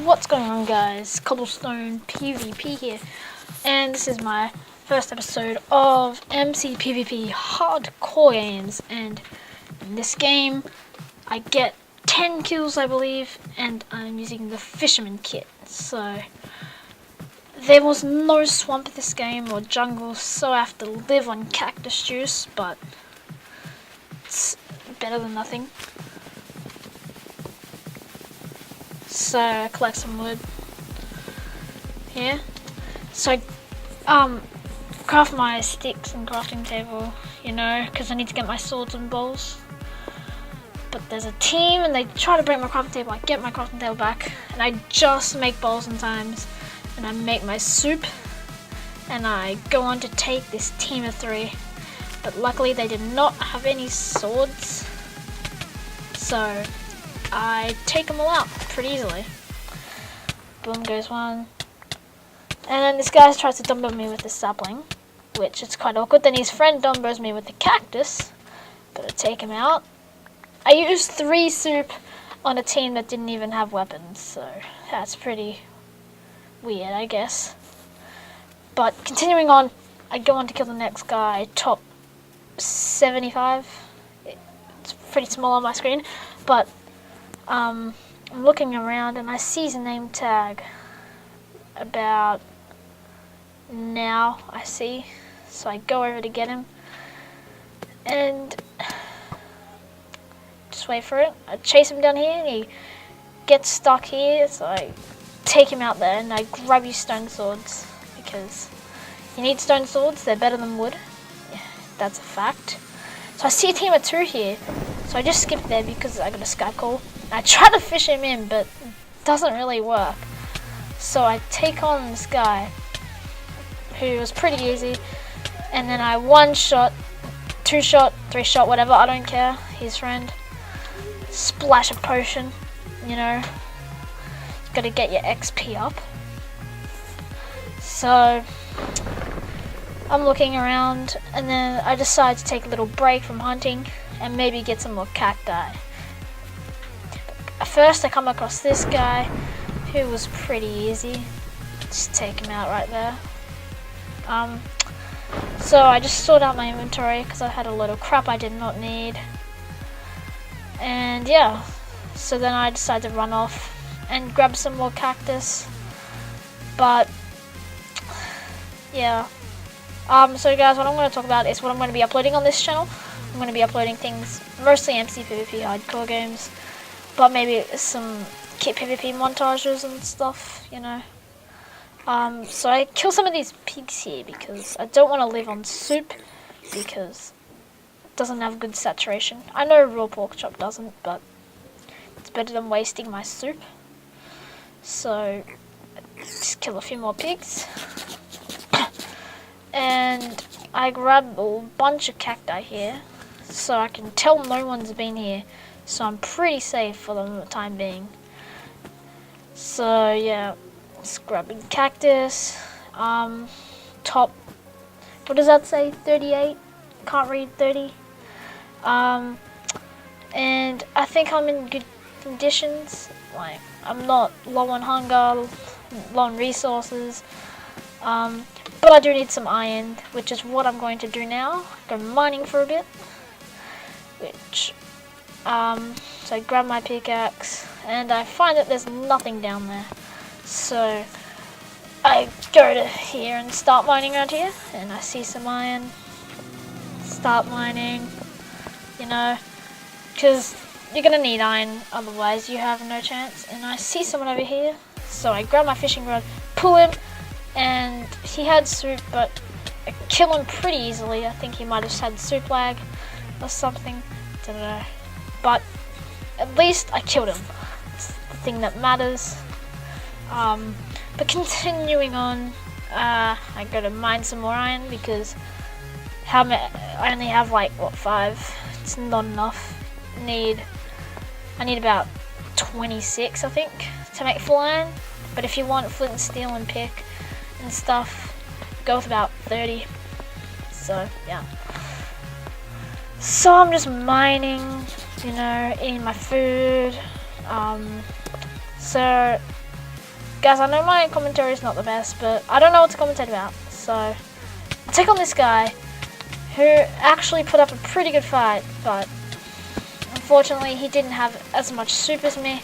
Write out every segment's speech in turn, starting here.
What's going on, guys? CobblestonePVP here, and this is my first episode of MCPVP Hardcore games. And in this game, I get 10 kills, I believe, and I'm using the Fisherman kit. So there was no swamp in this game or jungle, so I have to live on cactus juice, but it's better than nothing. So I collect some wood here. So I craft my sticks and crafting table, you know, because I need to get my swords and bows. But there's a team and they try to break my crafting table. I get my crafting table back and I just make bowls sometimes, and I make my soup, and I go on to take this team of 3. But luckily they did not have any swords, so I take them all out pretty easily. Boom goes one. And then this guy tries to dumbo me with the sapling, which is quite awkward. Then his friend dumbos me with the cactus, but I take him out. I used 3 soup on a team that didn't even have weapons, so that's pretty weird, I guess. But continuing on, I go on to kill the next guy, top 75. It's pretty small on my screen, but I'm looking around and I see his name tag about now, I see. So I go over to get him and just wait for it. I chase him down here and he gets stuck here, so I take him out there and I grab his stone swords because you need stone swords, they're better than wood. Yeah, that's a fact. So I see a team of 2 here, so I just skip there because I got a Skype call. I try to fish him in, but it doesn't really work. So I take on this guy, who was pretty easy, and then I 1-shot, 2-shot, 3-shot, whatever, I don't care, his friend. Splash a potion, you know, gotta get your XP up. So I'm looking around, and then I decide to take a little break from hunting and maybe get some more cacti. First I come across this guy who was pretty easy. Just take him out right there. So I just sort out my inventory because I had a lot of crap I did not need. And yeah, so then I decided to run off and grab some more cactus. But yeah. So guys, what I'm going to talk about is what I'm going to be uploading on this channel. I'm going to be uploading things, mostly MCPVP Hardcore games, but maybe some kit PvP montages and stuff, you know. So I kill some of these pigs here because I don't want to live on soup because it doesn't have good saturation. I know raw pork chop doesn't, but it's better than wasting my soup. So just kill a few more pigs. And I grab a bunch of cacti here so I can tell no one's been here, so I'm pretty safe for the time being. So yeah, just grabbing cactus. Top, what does that say? 38? Can't read 30. And I think I'm in good conditions. Like, I'm not low on hunger, low on resources. But I do need some iron, which is what I'm going to do now. Go mining for a bit. Which, so I grab my pickaxe, and I find that there's nothing down there. So I go to here and start mining around here, and I see some iron. Start mining, you know, because you're going to need iron, otherwise you have no chance. And I see someone over here, so I grab my fishing rod, pull him, and he had soup, but I kill him pretty easily. I think he might have had soup lag or something, don't know. But at least I killed him. It's the thing that matters. But continuing on, I gotta mine some more iron because I only have like, what, 5? It's not enough. I need about 26, I think, to make full iron. But if you want flint and steel and pick and stuff, go with about 30. So yeah, so I'm just mining, you know, eating my food. So guys, I know my commentary is not the best, but I don't know what to commentate about. So, I'll take on this guy who actually put up a pretty good fight, but unfortunately he didn't have as much soup as me.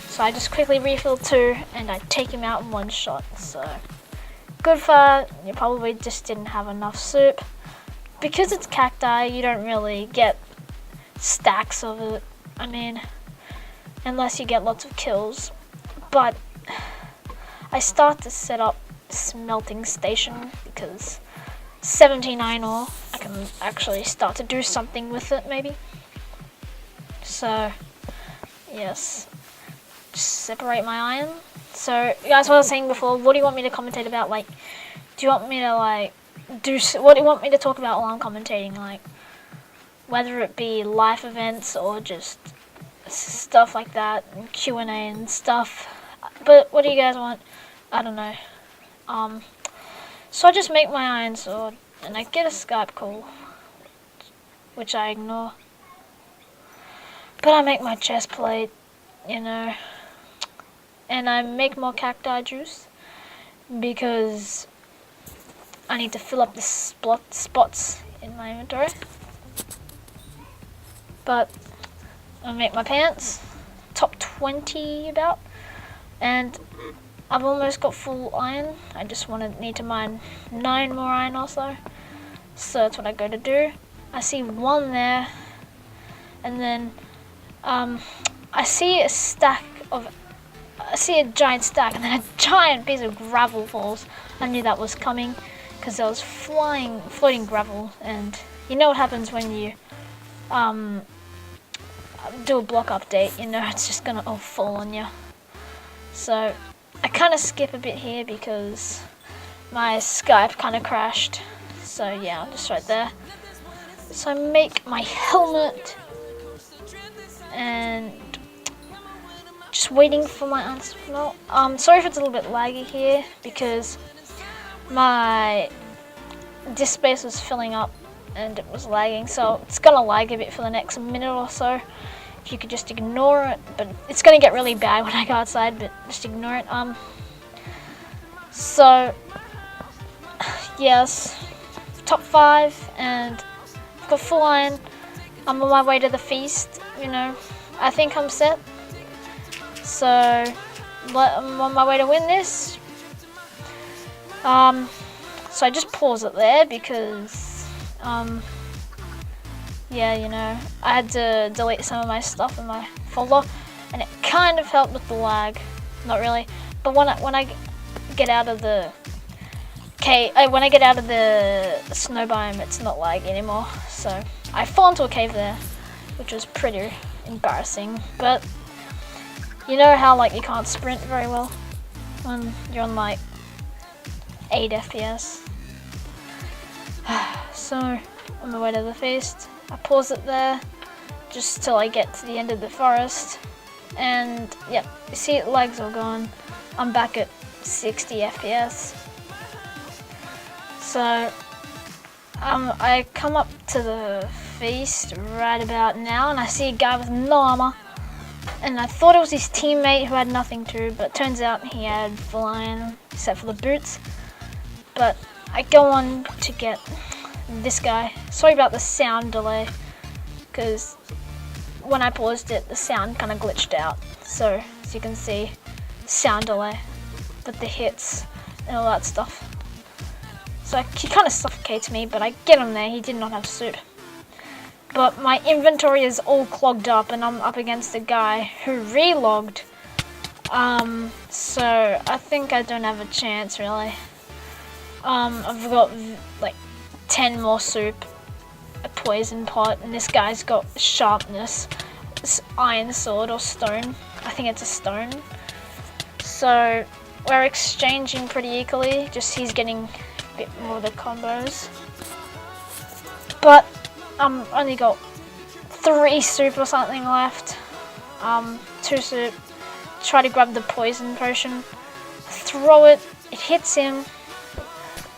So I just quickly refilled 2 and I take him out in 1 shot. So, good fight. You probably just didn't have enough soup. Because it's cacti, you don't really get stacks of it. I mean, unless you get lots of kills. But I start to set up smelting station because 79 ore, I can actually start to do something with it maybe. So yes, just separate my iron. So guys, what I was saying before, what do you want me to commentate about? Like, do you want me to like what do you want me to talk about while I'm commentating? Like, whether it be life events or just stuff like that, and Q&A and stuff. But what do you guys want? I don't know. So I just make my iron sword and I get a Skype call, which I ignore. But I make my chest plate, you know, and I make more cacti juice because I need to fill up the spots in my inventory. But I make my pants, top 20 about, and I've almost got full iron. I just need to mine 9 more iron also. So that's what I go to do. I see 1 there, and then I see a giant stack, and then a giant piece of gravel falls. I knew that was coming because there was floating gravel, and you know what happens when you do a block update, you know it's just gonna all fall on you. So I kind of skip a bit here because my Skype kind of crashed. So yeah, I'm just right there. So I make my helmet and just waiting for my answer. No, sorry if it's a little bit laggy here because my disk space was filling up and it was lagging, so it's gonna lag a bit for the next minute or so. If you could just ignore it, but it's gonna get really bad when I go outside, but just ignore it. So yes, top 5, and I've got full iron. I'm on my way to the feast, you know. I think I'm set. So I'm on my way to win this. So I just pause it there because yeah, you know, I had to delete some of my stuff in my folder, and it kind of helped with the lag. Not really, but when I get out of the when I get out of the snow biome, it's not laggy anymore. So I fall into a cave there, which was pretty embarrassing. But you know how like you can't sprint very well when you're on like 8 FPS. So on my way to the feast, I pause it there just till I get to the end of the forest, and yeah, you see legs are gone. I'm back at 60 FPS. So I come up to the feast right about now, and I see a guy with no armor, and I thought it was his teammate who had nothing to, but it turns out he had full iron except for the boots. But I go on to get this guy. Sorry about the sound delay, because when I paused it, the sound kind of glitched out. So as you can see, sound delay, but the hits and all that stuff. So he kind of suffocates me, but I get him there. He did not have soup. But my inventory is all clogged up, and I'm up against a guy who relogged. So I think I don't have a chance really. I've got like 10 more soup, a poison pot, and this guy's got sharpness, this iron sword or stone. I think it's a stone. So we're exchanging pretty equally, just he's getting a bit more of the combos. But only got 3 soup or something left. 2 soup. Try to grab the poison potion, throw it, it hits him,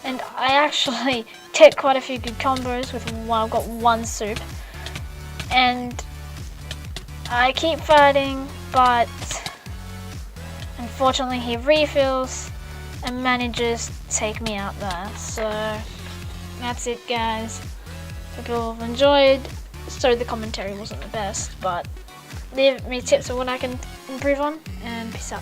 and I actually get quite a few good combos with one. I've got 1 soup, and I keep fighting, but unfortunately he refills and manages to take me out there. So that's it, guys. Hope you all have enjoyed. Sorry the commentary wasn't the best, but leave me tips on what I can improve on, and peace out.